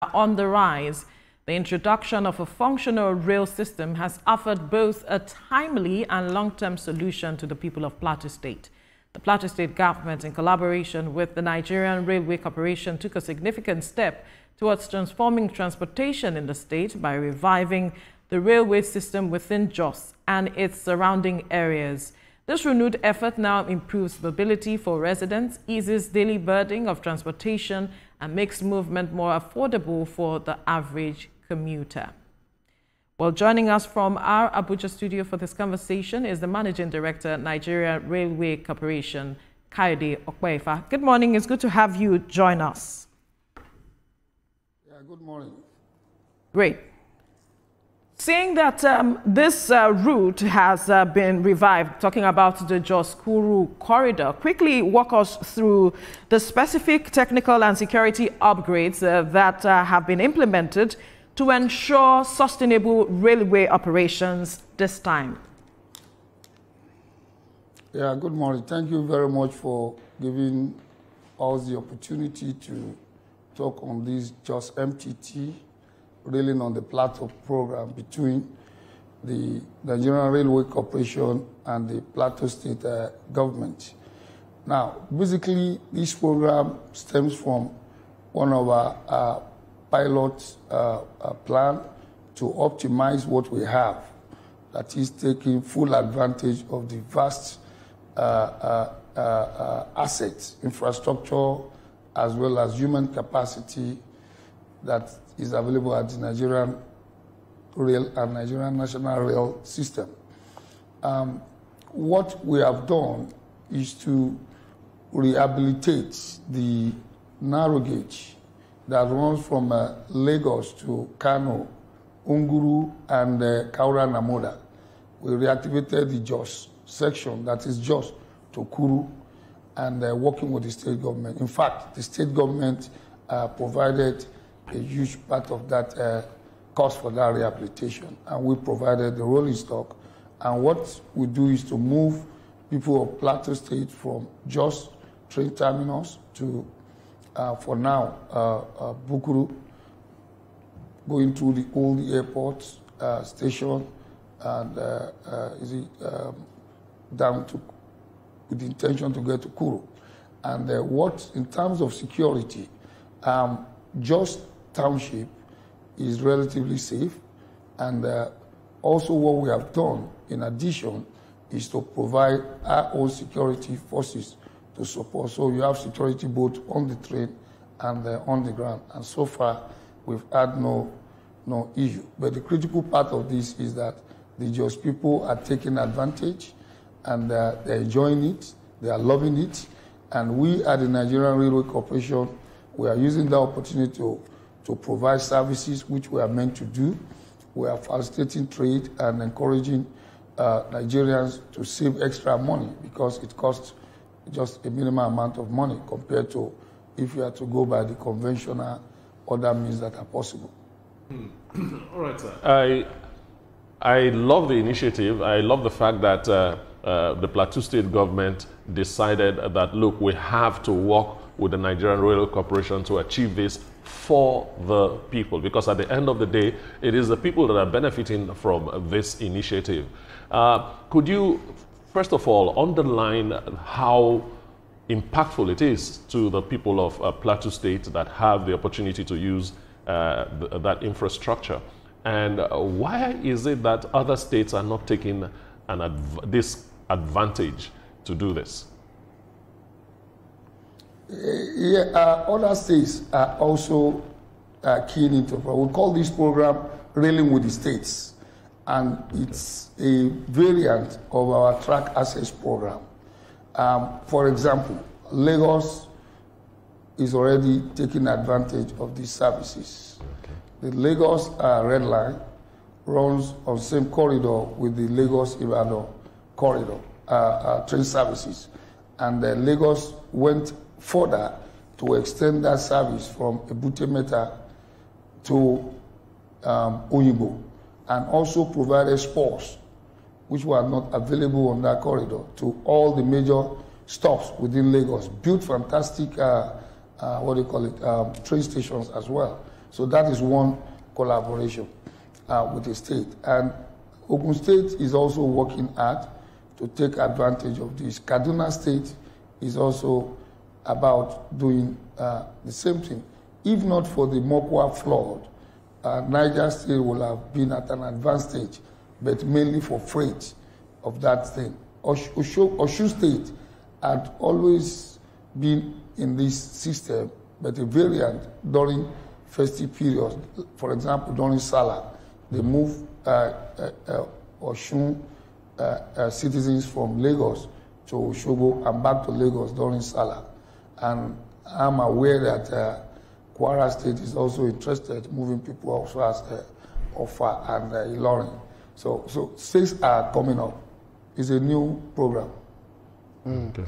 on the rise. The introduction of a functional rail system has offered both a timely and long-term solution to the people of Plateau State. The Plateau State government, in collaboration with the Nigerian Railway Corporation, took a significant step towards transforming transportation in the state by reviving the railway system within Jos and its surrounding areas. This renewed effort now improves mobility for residents, eases daily burden of transportation, and makes movement more affordable for the average commuter. Well, joining us from our Abuja studio for this conversation is the Managing Director, Nigeria Railway Corporation, Kayode Okpeifa. Good morning. It's good to have you join us. Yeah, good morning. Great. Seeing that this route has been revived, talking about the Jos-Kuru corridor, quickly walk us through the specific technical and security upgrades that have been implemented to ensure sustainable railway operations this time. Yeah, good morning. Thank you very much for giving us the opportunity to talk on this Jos MTT Railing on the Plateau program between the Nigerian Railway Corporation and the Plateau State government. Now, basically, this program stems from one of our pilot plan to optimize what we have, that is taking full advantage of the vast assets, infrastructure, as well as human capacity that is available at the Nigerian Rail and Nigerian National Rail system. What we have done is to rehabilitate the narrow gauge that runs from Lagos to Kano, Unguru, and Kaura Namoda. We reactivated the Jos section, that is Jos to Kuru, and working with the state government. In fact, the state government provided a huge part of that cost for that rehabilitation, and we provided the rolling stock. And what we do is to move people of Plateau State from Jos train terminus to, for now, Bukuru, going through the old airport station and down to, with the intention to get to Kuru. And what, in terms of security, Jos Township is relatively safe, and also what we have done in addition is to provide our own security forces to support. So you have security both on the train and on the ground, and so far we've had no issue. But the critical part of this is that the Jos people are taking advantage, and they're enjoying it, they are loving it, and we at the Nigerian Railway Corporation, we are using the opportunity to provide services which we are meant to do. We are facilitating trade and encouraging Nigerians to save extra money, because it costs just a minimal amount of money compared to if you are to go by the conventional other means that are possible. All right, sir. I love the initiative. I love the fact that the Plateau State government decided that, look, we have to work with the Nigerian Railway Corporation to achieve this for the people, because at the end of the day, it is the people that are benefiting from this initiative. Could you, first of all, underline how impactful it is to the people of Plateau State that have the opportunity to use that infrastructure? And why is it that other states are not taking this advantage to do this? Other states are also keen into it. We call this program Railing with the States, and it's a variant of our track access program. For example, Lagos is already taking advantage of these services. Okay. The Lagos Red Line runs on the same corridor with the Lagos-Ibadan corridor train services, and Lagos went further to extend that service from Ebute Metta to Oyingbo, and also provided spurs which were not available on that corridor to all the major stops within Lagos. Built fantastic train stations as well. So that is one collaboration with the state. And Ogun State is also working hard to take advantage of this. Kaduna State is also about doing the same thing. If not for the Mokwa flood, Niger State will have been at an advanced stage, but mainly for freight of that thing. Osun State had always been in this system, but a variant during festive periods. For example, during Salah, they move Osun citizens from Lagos to Osogbo and back to Lagos during Salah. And I'm aware that Kwara State is also interested in moving people also as Offa and Ilorin. So states are coming up. It's a new program. Okay.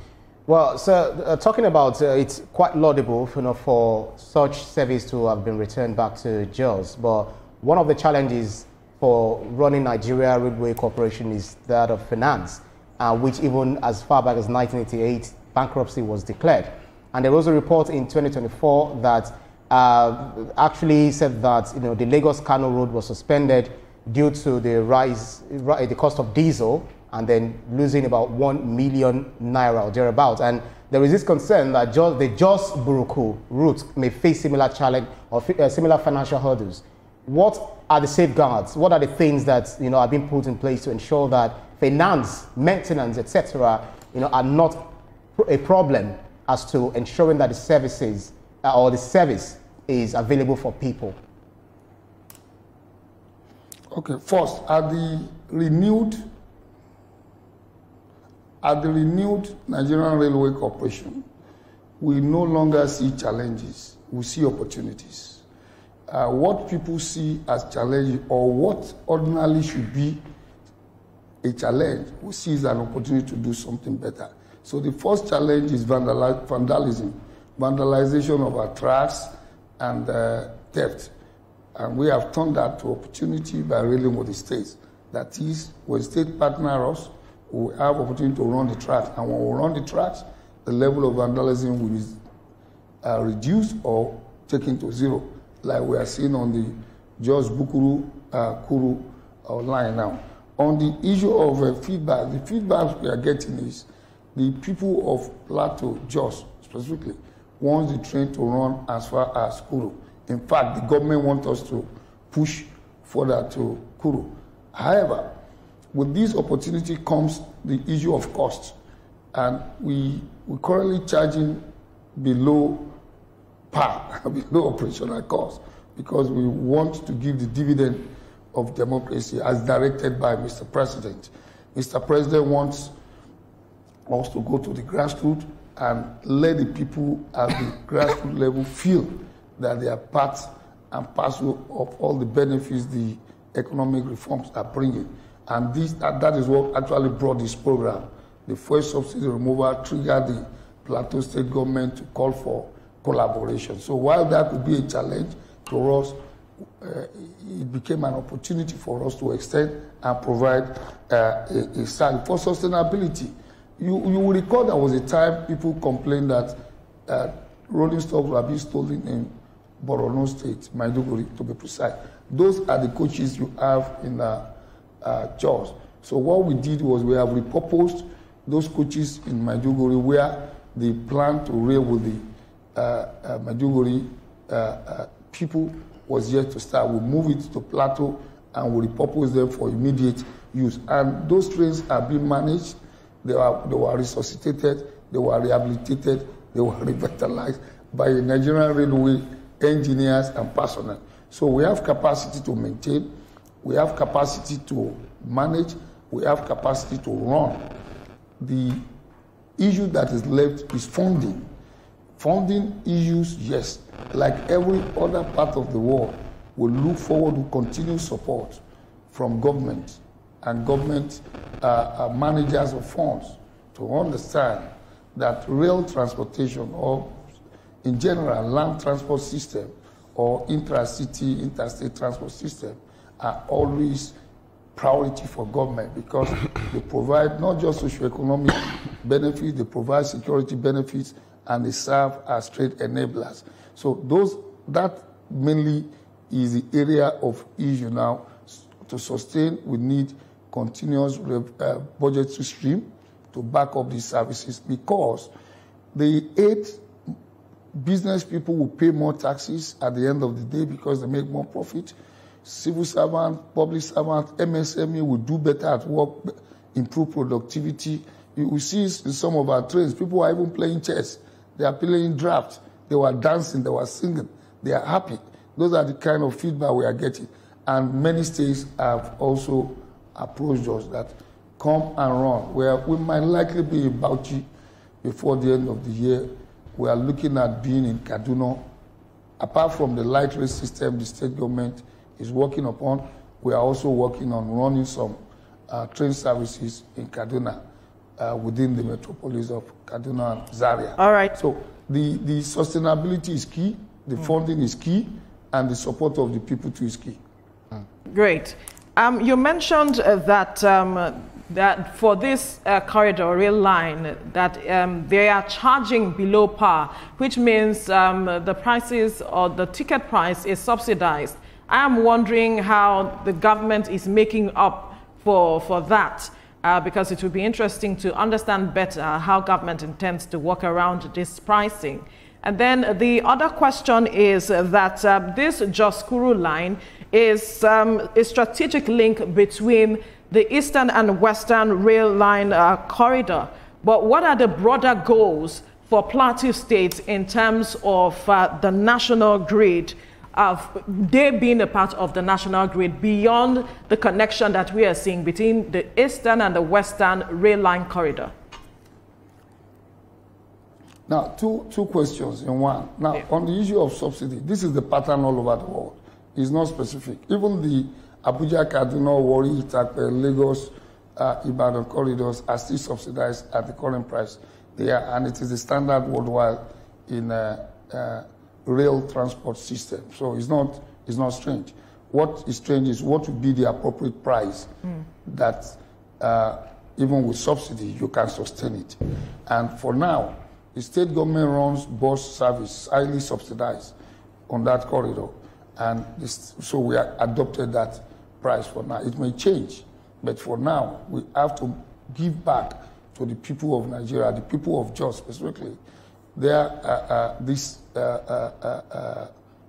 Well, sir, talking about it's quite laudable, for such service to have been returned back to Jos, but one of the challenges for running Nigeria Railway Corporation is that of finance, which even as far back as 1988, bankruptcy was declared. And there was a report in 2024 that actually said that the Lagos-Kano road was suspended due to the cost of diesel, and then losing about 1 million naira or thereabouts. And there is this concern that the Jos-Buruku route may face similar challenge or similar financial hurdles. What are the safeguards? What are the things that are being put in place to ensure that finance, maintenance, etc., are not a problem as to ensuring that the services or the service is available for people? Okay, first, at the renewed Nigerian Railway Corporation, we no longer see challenges, we see opportunities. What people see as challenges, or what ordinarily should be a challenge, we see as an opportunity to do something better. So the first challenge is vandalism, vandalization of our tracks and theft. And we have turned that to opportunity by railing with the states. That is, when state partner us, we have opportunity to run the tracks. And when we run the tracks, the level of vandalism will be reduced or taken to zero, like we are seeing on the Jos-Bukuru line now. On the issue of feedback, the feedback we are getting is the people of Plateau, Jos specifically, want the train to run as far as Kuru. In fact, the government wants us to push further to Kuru. However, with this opportunity comes the issue of cost. And we're currently charging below par, below operational cost, because we want to give the dividend of democracy as directed by Mr. President. Mr. President wants us to go to the grassroots and let the people at the grassroots level feel that they are part and parcel of all the benefits the economic reforms are bringing. And that is what actually brought this program. The first subsidy removal triggered the Plateau State government to call for collaboration. So while that could be a challenge to us, it became an opportunity for us to extend and provide a sign for sustainability. You will recall there was a time people complained that rolling stocks were being stolen in Borno State, Maiduguri to be precise. Those are the coaches you have in Jos. So what we did was we have repurposed those coaches in Maiduguri where the plan to rail with the Maiduguri people was yet to start. We move it to Plateau and we repurpose them for immediate use. And those trains are being managed. They were resuscitated, they were rehabilitated, they were revitalized by Nigerian Railway engineers and personnel. So we have capacity to maintain, we have capacity to manage, we have capacity to run. The issue that is left is funding. Funding issues, yes, like every other part of the world, will look forward to continued support from government and government managers of funds to understand that rail transportation, or in general land transport system, or intra-city, interstate transport system, are always priority for government because they provide not just socioeconomic benefits, they provide security benefits, and they serve as trade enablers. So that mainly is the area of issue now. To sustain, we need continuous budgetary stream to back up these services, because the 8 business people will pay more taxes at the end of the day because they make more profit. Civil servant, public servant, MSME will do better at work, improve productivity. You will see in some of our trains, people are even playing chess. They are playing draft. They were dancing. They were singing. They are happy. Those are the kind of feedback we are getting. And many states have also approached us that come and run, where we might likely be in Bauchi before the end of the year. We are looking at being in Kaduna. Apart from the light rail system the state government is working upon, we are also working on running some train services in Kaduna within the metropolis of Kaduna and Zaria. All right. So the sustainability is key, the funding is key, and the support of the people too is key. Great. You mentioned that for this corridor rail line, that they are charging below par, which means the prices or the ticket price is subsidized. I am wondering how the government is making up for that, because it would be interesting to understand better how government intends to work around this pricing. And then the other question is that this Jos Kuru line is a strategic link between the eastern and western rail line corridor. But what are the broader goals for Plateau State in terms of the national grid, of they being a part of the national grid beyond the connection that we are seeing between the eastern and the western rail line corridor? Now, two questions in one. Now, on the issue of subsidy, this is the pattern all over the world. It's not specific. Even the Abuja, Kaduna, Warri, Itakpe, Lagos, Ibadan corridors are still subsidized at the current price they are, and it is the standard worldwide in rail transport system. So it's not strange. What is strange is what would be the appropriate price that even with subsidy you can sustain it. And for now, the state government runs bus service, highly subsidized on that corridor. And so we have adopted that price for now. It may change, but for now, we have to give back to the people of Nigeria, the people of Jos specifically, this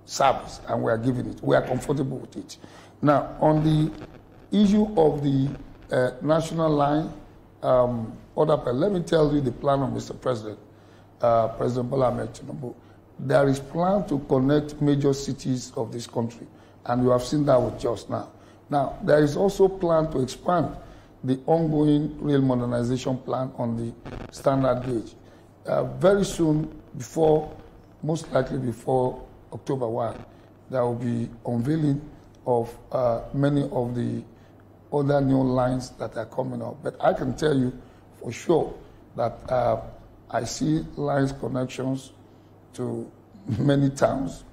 service, and we are giving it. We are comfortable with it. Now, on the issue of the national line, let me tell you the plan of Mr. President. President Bola Ahmed Tinubu. There is plan to connect major cities of this country, and you have seen that with Jos now. Now, there is also plan to expand the ongoing rail modernization plan on the standard gauge. Very soon, most likely before October 1, there will be unveiling of many of the other new lines that are coming up. But I can tell you for sure that I see lines connections to many towns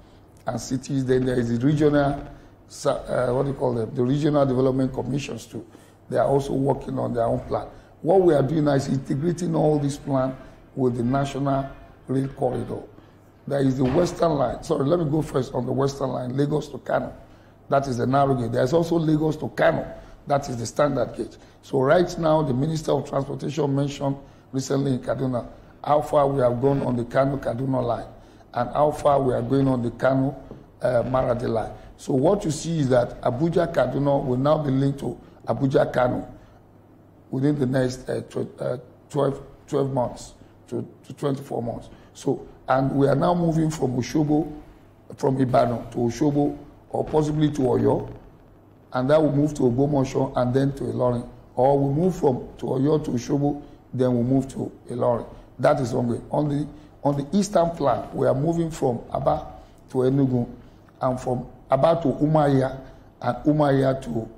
and cities. Then there is the regional, the regional development commissions too. They are also working on their own plan. What we are doing now is integrating all this plan with the national rail corridor. There is the western line. Sorry, let me go first on the western line, Lagos to Kano. That is the narrow gauge. There is also Lagos to Kano. That is the standard gauge. So right now, the Minister of Transportation mentioned recently in Kaduna how far we have gone on the Kano-Kaduna line and how far we are going on the Kano-Maradi line. So what you see is that Abuja-Kaduna will now be linked to Abuja-Kano within the next 12 months to 24 months. So, and we are now moving from from Ibadan to Oshobo, or possibly to Oyo, and that will move to Ogbomoso and then to Ilorin. Or we move to Oyo to Oshobo, then we move to Ilorin. That is ongoing. On the eastern flank, we are moving from Aba to Enugu, and from Aba to Umuahia, and Umuahia to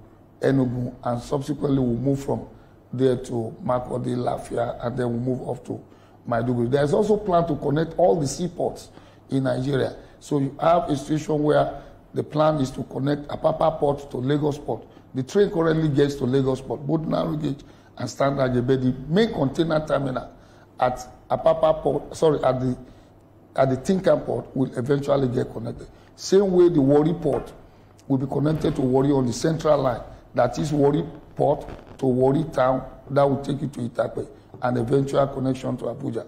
Enugu, and subsequently we'll move from there to Makurdi, Lafia, and then we'll move off to Maiduguri. There is also a plan to connect all the seaports in Nigeria. So you have a situation where the plan is to connect Apapa Port to Lagos Port. The train currently gets to Lagos Port, both narrow gauge and standard gauge. But the main container terminal at Apapa Port, at the Tinkan Port will eventually get connected. Same way the Warri Port will be connected to Warri on the central line. That is Warri Port to Warri Town. That will take you to Itakpe and eventual connection to Abuja.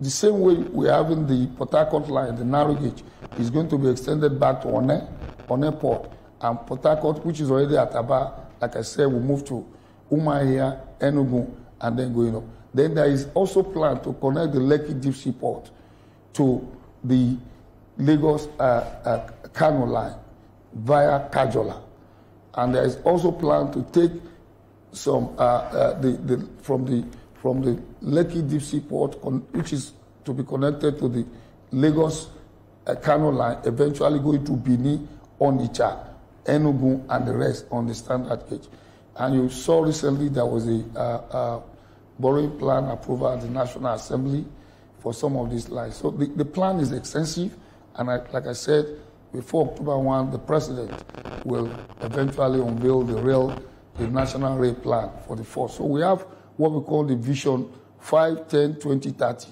The same way we're having the Port Harcourt line, the narrow gauge, is going to be extended back to Onne Port. And Port Harcourt, which is already at Aba, like I said, will move to Umuahia, Enugu, and then going up. Then there is also plan to connect the Lekki Deep Sea Port to the Lagos Kano line via Kajola. And there is also plan to take some from the Lekki Deep Sea Port, which is to be connected to the Lagos Kano line, eventually going to Benin, Onitsha, Enugu, and the rest on the standard gauge. And you saw recently there was a borrowing plan approval at the National Assembly for some of these lines. So the plan is extensive, and like I said, before October 1, the President will eventually unveil the National Rail Plan for the force. So we have what we call the Vision 5, 10, 20, 30.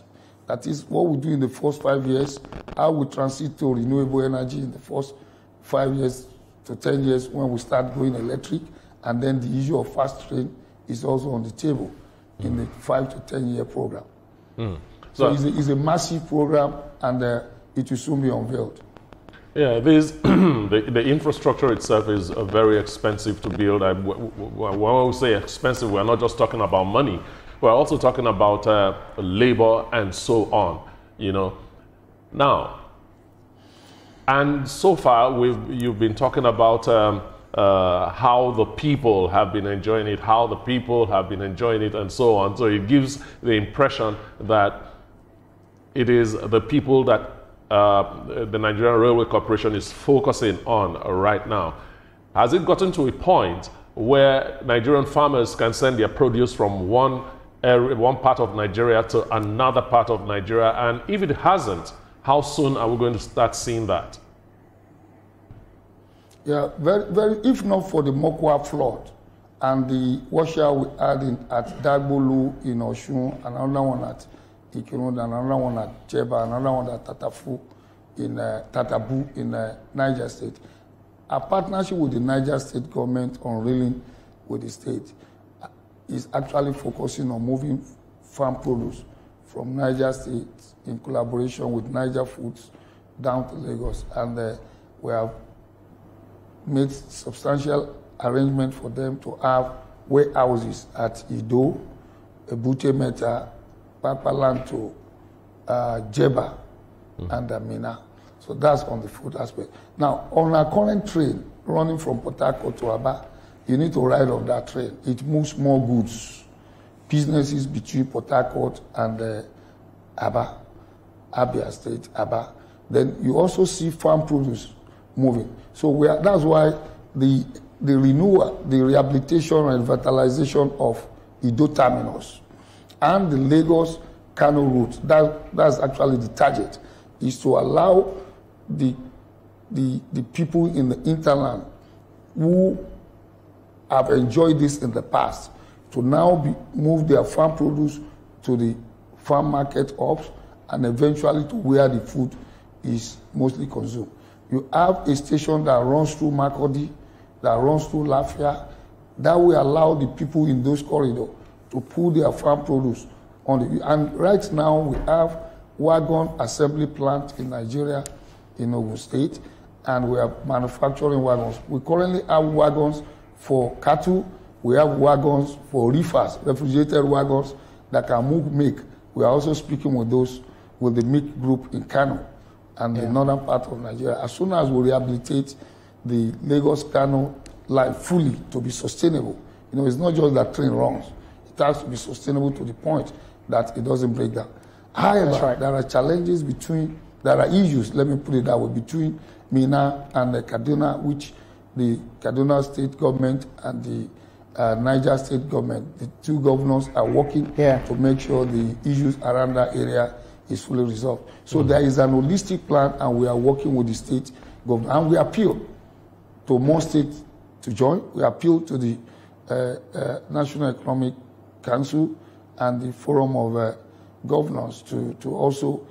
That is what we do in the first 5 years, how we transit to renewable energy in the first 5 years to 10 years when we start going electric, and then the issue of fast train is also on the table in the 5 to 10 year program. So it's a massive program, and it will soon be unveiled. Yeah, the infrastructure itself is very expensive to build. When we say expensive, we're not just talking about money. We're also talking about labor and so on, you know. Now, and so far, you've been talking about how the people have been enjoying it, and so on. So it gives the impression that it is the people that the Nigerian Railway Corporation is focusing on right now. Has it gotten to a point where Nigerian farmers can send their produce from one part of Nigeria to another part of Nigeria? And if it hasn't, how soon are we going to start seeing that? Yeah, very. If not for the Mokwa flood and the washout we had at Dagbolu in Osun, another one at Ikirunda, another one at Cheba, another one at Tatafu in Tatabu in Niger State. Our partnership with the Niger State government on railing with the state is actually focusing on moving farm produce from Niger State in collaboration with Niger Foods down to Lagos, and we have made substantial arrangement for them to have warehouses at Ido, Ebute Meta, Papalanto, Jeba, and Amina. So that's on the food aspect. Now, on our current train running from Port Harcourt to Aba, you need to ride on that train. It moves more goods, businesses between Port Harcourt and Aba, Abia State, Aba. Then you also see farm produce moving. So that's why the renewal, the rehabilitation and revitalization of Ido Terminus and the Lagos Kano route, that's actually the target, is to allow the people in the hinterland who have enjoyed this in the past to now move their farm produce to the farm market hubs and eventually to where the food is mostly consumed. You have a station that runs through Makurdi, that runs through Lafia, that will allow the people in those corridors to pull their farm produce on the. And right now we have wagon assembly plant in Nigeria, in Ogun State, and we are manufacturing wagons. We currently have wagons for cattle. We have wagons for reefers, refrigerated wagons that can move milk. We are also speaking with the milk group in Kano and the northern part of Nigeria. As soon as we rehabilitate the Lagos-Kano line fully to be sustainable, you know, it's not just that train runs. It has to be sustainable to the point that it doesn't break down. However, there are challenges there are issues, let me put it that way, between Minna and Kaduna, which the Kaduna state government and the Niger state government, the two governors are working to make sure the issues around that area is fully resolved. So there is an holistic plan, and we are working with the state government. And we appeal to more states to join. We appeal to the National Economic Council and the Forum of Governors to also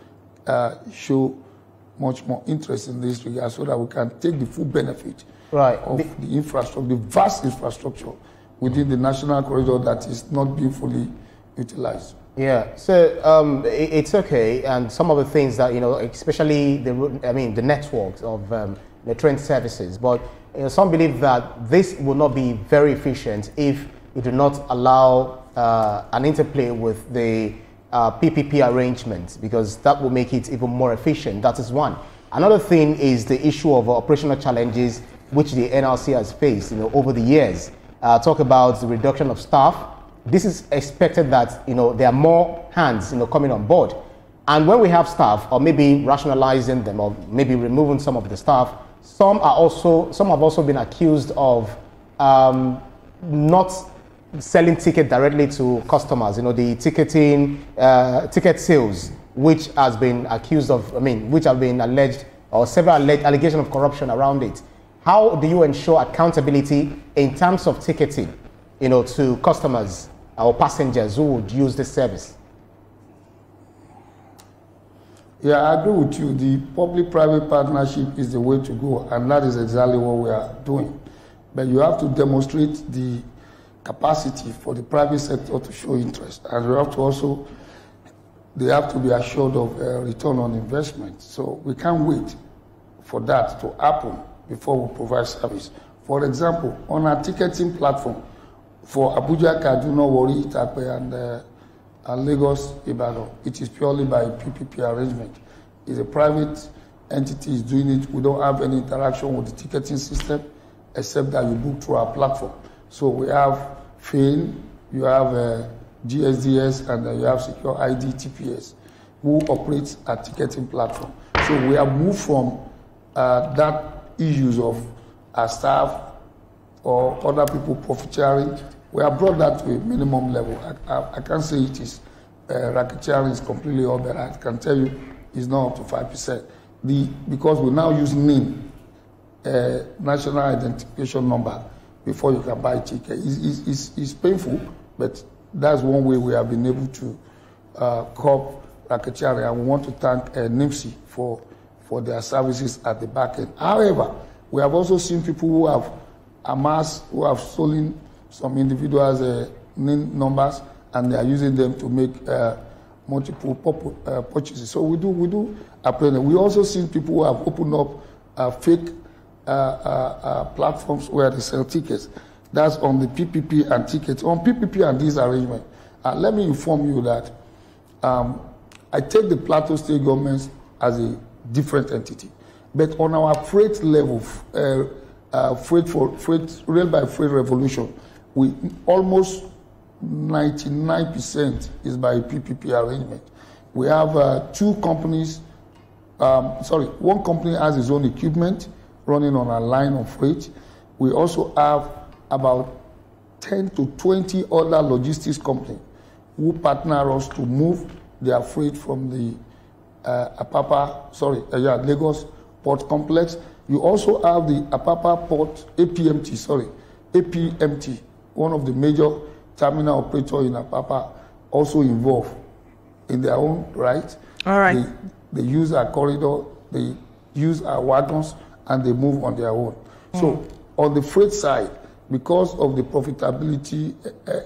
show much more interest in this regard so that we can take the full benefit of the infrastructure, the vast infrastructure within the national corridor that is not being fully utilized. Yeah, so it's okay, and some of the things that, especially the networks of the train services, but some believe that this will not be very efficient if you do not allow an interplay with the PPP arrangements, because that will make it even more efficient. That is one. Another thing is the issue of operational challenges which the NLC has faced over the years. Talk about the reduction of staff. This is expected that there are more hands coming on board, and when we have staff, or maybe rationalizing them, or maybe removing some of the staff, some have also been accused of not selling ticket directly to customers. The ticket sales, which has been accused of, which have been alleged, or several allegations of corruption around it. How do you ensure accountability in terms of ticketing, to customers or passengers who would use this service? Yeah, I agree with you. The public-private partnership is the way to go, and that is exactly what we are doing. But you have to demonstrate the capacity for the private sector to show interest, and they have to be assured of return on investment. So we can't wait for that to happen before we provide service. For example, on our ticketing platform for Abuja, Kaduna, Warri, Itakpe, and Lagos, Ibadan, it is purely by PPP arrangement. It's a private entity is doing it. We don't have any interaction with the ticketing system except that you book through our platform. So we have FAIN, you have GSDS, and you have Secure ID TPS, who operates a ticketing platform. So we have moved from that issues of our staff or other people profit sharing. We have brought that to a minimum level. I can't say it is racket sharing is completely all, but I can tell you it's not up to 5%. Because we now use NIN, National Identification Number, before you can buy a ticket. It's painful, but that's one way we have been able to curb racket sharing, and we want to thank NIMSI for their services at the back end. However, we have also seen people who have amassed, who have stolen some individuals' NIN numbers, and they are using them to make multiple purchases. So we do apprehend. We also seen people who have opened up fake platforms where they sell tickets. That's on the PPP and tickets. On PPP and this arrangement, let me inform you that I take the Plateau State government as a different entity. But on our freight level, rail by freight revolution, we almost 99% is by PPP arrangement. We have two companies, one company has its own equipment running on a line of freight. We also have about 10 to 20 other logistics companies who partner us to move their freight from the Lagos Port Complex. You also have the Apapa Port, APMT, one of the major terminal operators in Apapa, also involved in their own right. All right. They use our corridor, they use our wagons, and they move on their own. So on the freight side, because of the profitability,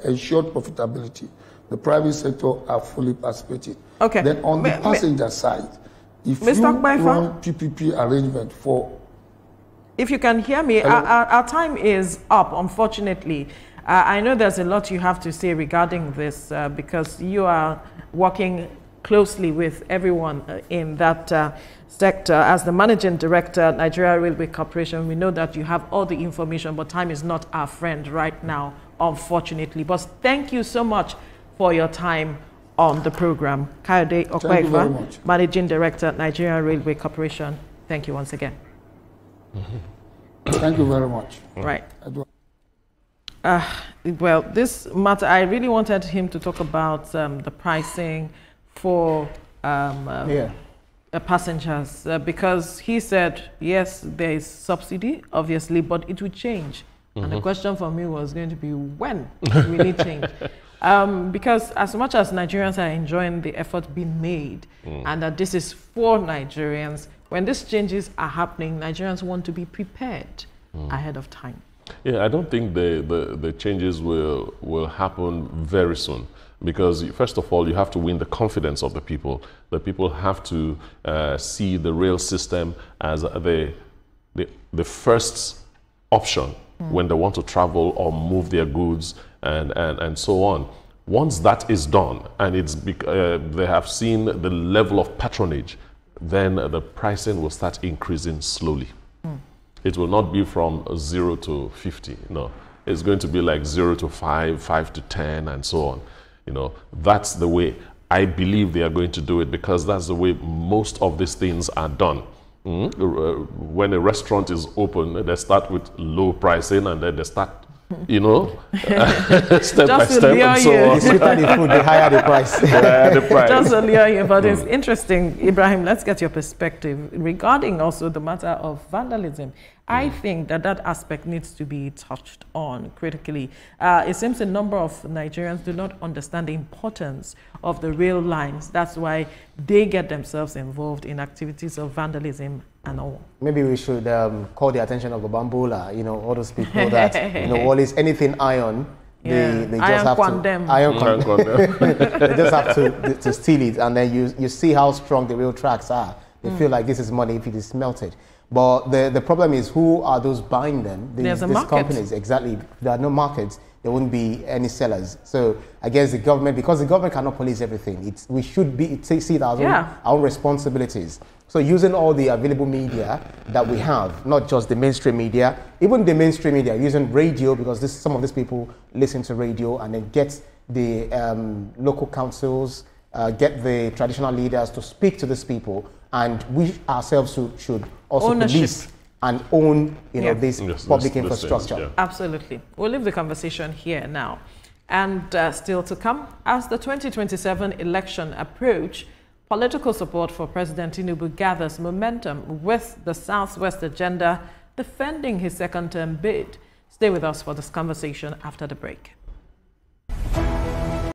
ensured profitability, the private sector are fully participating. Okay. Then on the passenger side, if Mr. you run PPP arrangement for... If you can hear me, our time is up, unfortunately. I know there's a lot you have to say regarding this because you are working closely with everyone in that sector. As the Managing Director at Nigeria Railway Corporation, we know that you have all the information, but time is not our friend right now, unfortunately. But thank you so much for your time on the program. Kayode Okpaifa, Managing Director at Nigeria Railway Corporation. Thank you once again. Thank you very much. Right. Well, this matter, I really wanted him to talk about the pricing for passengers because he said, yes, there is subsidy, obviously, but it will change. And the question for me was going to be, when will it change? Because as much as Nigerians are enjoying the effort being made and that this is for Nigerians, when these changes are happening, Nigerians want to be prepared ahead of time. Yeah, I don't think the changes will happen very soon, because first of all, you have to win the confidence of the people. The people have to see the rail system as the first option when they want to travel or move their goods and so on. Once that is done and they have seen the level of patronage, then the pricing will start increasing slowly. It will not be from 0 to 50. No, it's going to be like 0 to 5, 5 to 10, and so on. You know, that's the way I believe they are going to do it, because that's the way most of these things are done. When a restaurant is open, they start with low pricing, and then they start, you know, step by step and so on. The sweeter the food, the higher the price. The price. Just to lure you, but it's interesting. Ibrahim, let's get your perspective regarding also the matter of vandalism. I think that aspect needs to be touched on critically. It seems a number of Nigerians do not understand the importance of the rail lines. That's why they get themselves involved in activities of vandalism and all. Maybe we should call the attention of the Bambola, you know, all those people that, you know, always anything iron, they just have to iron condemn. They just have to steal it, and then you see how strong the rail tracks are. They feel like this is money if it is smelted. But the problem is, who are those buying them? These companies, exactly. There are no markets. There won't be any sellers. So I guess the government, because the government cannot police everything, we should see it as our own responsibilities. So using all the available media that we have, not just the mainstream media, even the mainstream media, using radio, because some of these people listen to radio, and then get the local councils, get the traditional leaders to speak to these people, and we ourselves should also police and own, you know, this public infrastructure. Absolutely. We'll leave the conversation here now. And still to come, as the 2027 election approach, political support for President Tinubu gathers momentum, with the Southwest agenda defending his second-term bid. Stay with us for this conversation after the break.